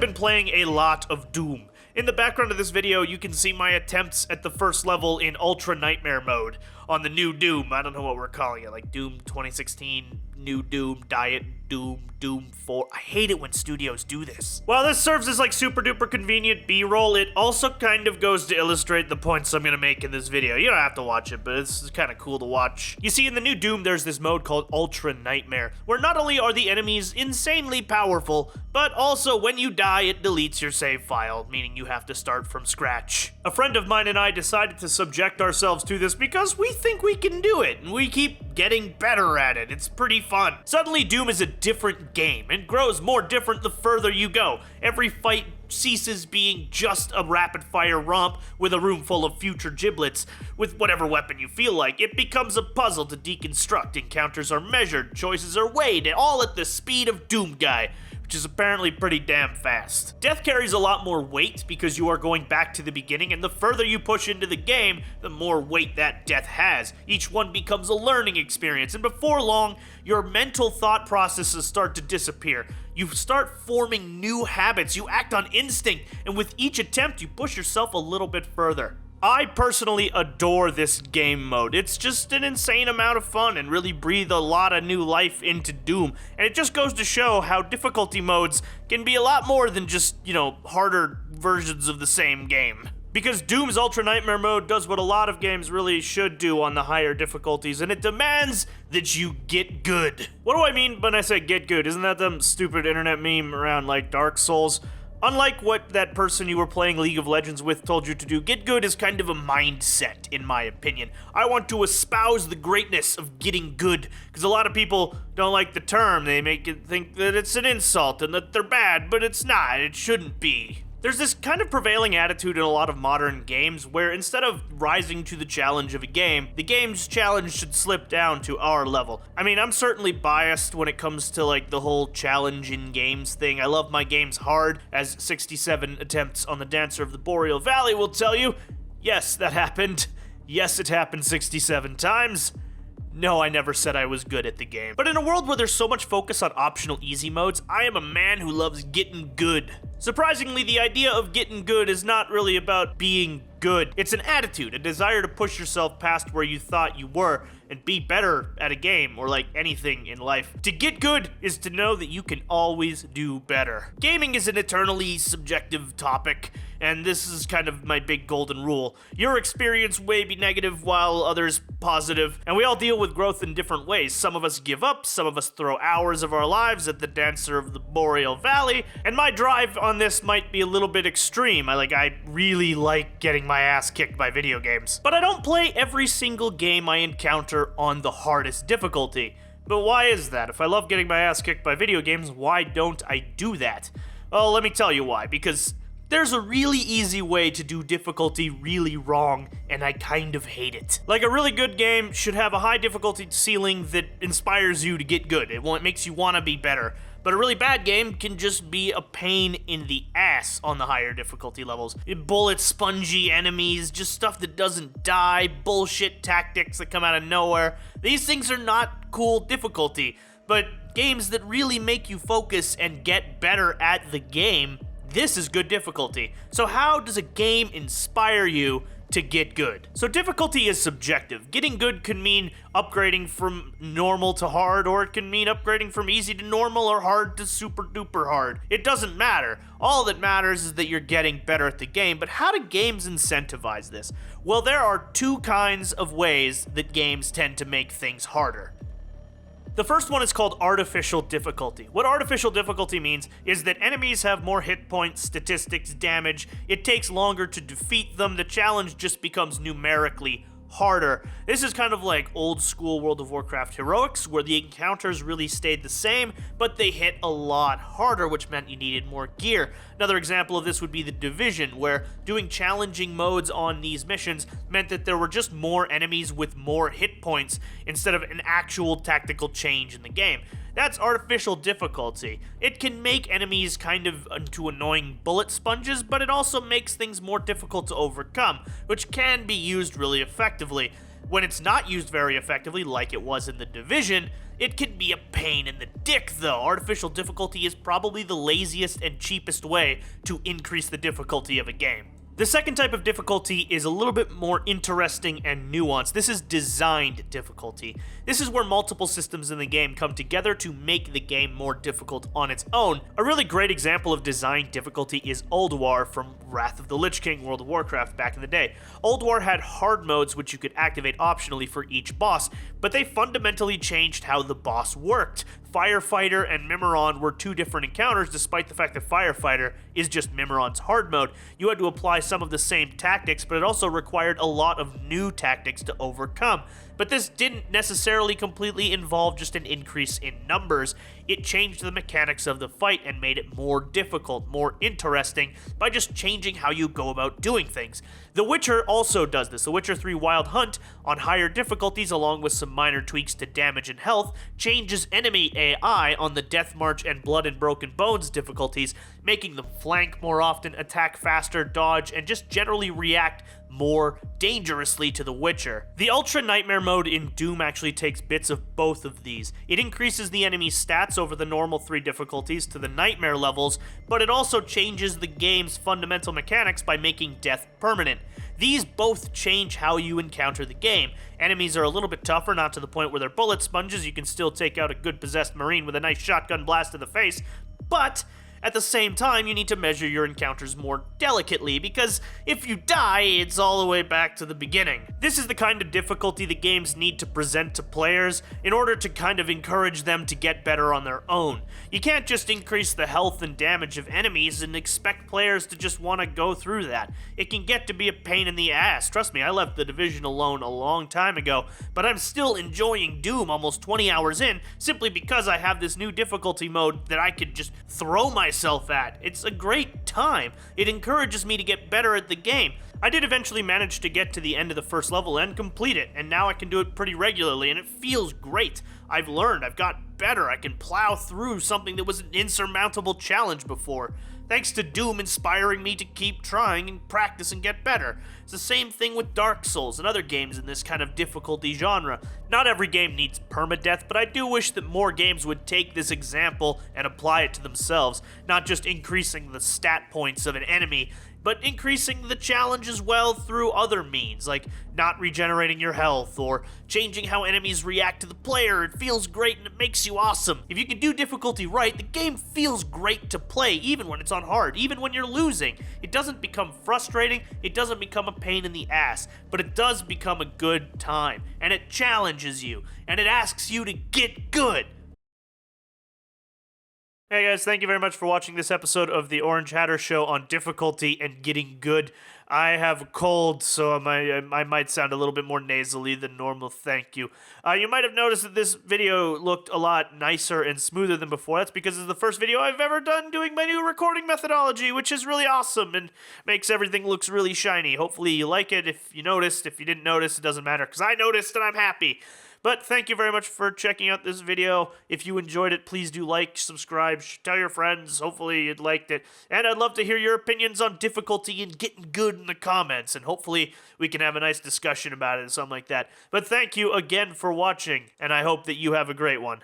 been playing a lot of Doom. In the background of this video, you can see my attempts at the first level in Ultra Nightmare mode on the new Doom. I don't know what we're calling it, like Doom 2016, New Doom, Diet Doom, Doom 4. I hate it when studios do this. While this serves as like super duper convenient B-roll, it also kind of goes to illustrate the points I'm gonna make in this video. You don't have to watch it, but it's kind of cool to watch. You see, in the new Doom, there's this mode called Ultra Nightmare, where not only are the enemies insanely powerful, but also when you die, it deletes your save file, meaning you have to start from scratch. A friend of mine and I decided to subject ourselves to this because we think we can do it, and we keep getting better at it. It's pretty fun. Suddenly, Doom is a different game, and grows more different the further you go. Every fight ceases being just a rapid-fire romp with a room full of future giblets with whatever weapon you feel like. It becomes a puzzle to deconstruct. Encounters are measured, choices are weighed, and all at the speed of Doom Guy, which is apparently pretty damn fast. Death carries a lot more weight because you are going back to the beginning, and the further you push into the game, the more weight that death has. Each one becomes a learning experience, and before long, your mental thought processes start to disappear. You start forming new habits, you act on instinct, and with each attempt, you push yourself a little bit further. I personally adore this game mode. It's just an insane amount of fun and really breathe a lot of new life into Doom. And it just goes to show how difficulty modes can be a lot more than just, harder versions of the same game. Because Doom's Ultra Nightmare mode does what a lot of games really should do on the higher difficulties, and it demands that you get good. What do I mean when I say get good? Isn't that some stupid internet meme around like Dark Souls? Unlike what that person you were playing League of Legends with told you to do, get good is kind of a mindset, in my opinion. I want to espouse the greatness of getting good, because a lot of people don't like the term. They make it think that it's an insult and that they're bad, but it's not. It shouldn't be. There's this kind of prevailing attitude in a lot of modern games where instead of rising to the challenge of a game, the game's challenge should slip down to our level. I mean, I'm certainly biased when it comes to like the whole challenge in games thing. I love my games hard, as 67 attempts on the Dancer of the Boreal Valley will tell you. Yes, that happened. Yes, it happened 67 times. No, I never said I was good at the game. But in a world where there's so much focus on optional easy modes, I am a man who loves getting good. Surprisingly, the idea of getting good is not really about being good. It's an attitude, a desire to push yourself past where you thought you were and be better at a game or like anything in life. To get good is to know that you can always do better. Gaming is an eternally subjective topic, and this is kind of my big golden rule. Your experience may be negative while others positive, and we all deal with growth in different ways. Some of us give up, some of us throw hours of our lives at the Dancer of the Boreal Valley, and my drive on this might be a little bit extreme. I really like getting my ass kicked by video games. But I don't play every single game I encounter on the hardest difficulty. But why is that? If I love getting my ass kicked by video games, why don't I do that? Well, let me tell you why. Because there's a really easy way to do difficulty really wrong, and I kind of hate it. Like, a really good game should have a high difficulty ceiling that inspires you to get good. It makes you want to be better. But a really bad game can just be a pain in the ass on the higher difficulty levels. Bullet spongy enemies, just stuff that doesn't die, bullshit tactics that come out of nowhere. These things are not cool difficulty, but games that really make you focus and get better at the game, this is good difficulty. So how does a game inspire you to get good? So difficulty is subjective. Getting good can mean upgrading from normal to hard, or it can mean upgrading from easy to normal or hard to super duper hard. It doesn't matter. All that matters is that you're getting better at the game. But how do games incentivize this? Well, there are two kinds of ways that games tend to make things harder. The first one is called artificial difficulty. What artificial difficulty means is that enemies have more hit points, statistics, damage. It takes longer to defeat them. The challenge just becomes numerically harder. This is kind of like old school World of Warcraft heroics, where the encounters really stayed the same, but they hit a lot harder, which meant you needed more gear. Another example of this would be The Division, where doing challenging modes on these missions meant that there were just more enemies with more hit points instead of an actual tactical change in the game. That's artificial difficulty. It can make enemies kind of into annoying bullet sponges, but it also makes things more difficult to overcome, which can be used really effectively. When it's not used very effectively, like it was in The Division, it can be a pain in the dick, though. Artificial difficulty is probably the laziest and cheapest way to increase the difficulty of a game. The second type of difficulty is a little bit more interesting and nuanced. This is designed difficulty. This is where multiple systems in the game come together to make the game more difficult on its own. A really great example of designed difficulty is Ulduar from Wrath of the Lich King World of Warcraft back in the day. Ulduar had hard modes which you could activate optionally for each boss, but they fundamentally changed how the boss worked. Firefighter and Mimiron were two different encounters, despite the fact that Firefighter is just Mimiron's hard mode. You had to apply some of the same tactics, but it also required a lot of new tactics to overcome. But this didn't necessarily completely involve just an increase in numbers. It changed the mechanics of the fight and made it more difficult, more interesting, by just changing how you go about doing things. The Witcher also does this. The Witcher 3 Wild Hunt, on higher difficulties along with some minor tweaks to damage and health, changes enemy AI on the Death March and Blood and Broken Bones difficulties, making them flank more often, attack faster, dodge, and just generally react more dangerously to the Witcher. The Ultra Nightmare mode in Doom actually takes bits of both of these. It increases the enemy's stats over the normal 3 difficulties to the Nightmare levels, but it also changes the game's fundamental mechanics by making death permanent. These both change how you encounter the game. Enemies are a little bit tougher, not to the point where they're bullet sponges. You can still take out a good possessed Marine with a nice shotgun blast in the face, but at the same time, you need to measure your encounters more delicately, because if you die, it's all the way back to the beginning. This is the kind of difficulty the games need to present to players in order to kind of encourage them to get better on their own. You can't just increase the health and damage of enemies and expect players to just want to go through that. It can get to be a pain in the ass. Trust me, I left The Division alone a long time ago, but I'm still enjoying Doom almost 20 hours in, simply because I have this new difficulty mode that I could just throw myself at. It's a great time. It encourages me to get better at the game. I did eventually manage to get to the end of the first level and complete it, and now I can do it pretty regularly, and it feels great. I've learned, I've got better, I can plow through something that was an insurmountable challenge before. Thanks to Doom inspiring me to keep trying and practice and get better. It's the same thing with Dark Souls and other games in this kind of difficulty genre. Not every game needs permadeath, but I do wish that more games would take this example and apply it to themselves, not just increasing the stat points of an enemy, but increasing the challenge as well through other means, like not regenerating your health or changing how enemies react to the player. It feels great and it makes you awesome. If you can do difficulty right, the game feels great to play, even when it's on hard, even when you're losing. It doesn't become frustrating, it doesn't become a pain in the ass, but it does become a good time, and it challenges you, and it asks you to get good. Hey guys, thank you very much for watching this episode of the Orange Hatter Show on difficulty and getting good. I have a cold, so I might sound a little bit more nasally than normal, thank you. You might have noticed that this video looked a lot nicer and smoother than before. That's because it's the first video I've ever done doing my new recording methodology, which is really awesome and makes everything looks really shiny. Hopefully you like it. If you noticed, if you didn't notice, it doesn't matter, because I noticed and I'm happy. But thank you very much for checking out this video. If you enjoyed it, please do like, subscribe, tell your friends. Hopefully you liked it. And I'd love to hear your opinions on difficulty and getting good in the comments. And hopefully we can have a nice discussion about it or something like that. But thank you again for watching, and I hope that you have a great one.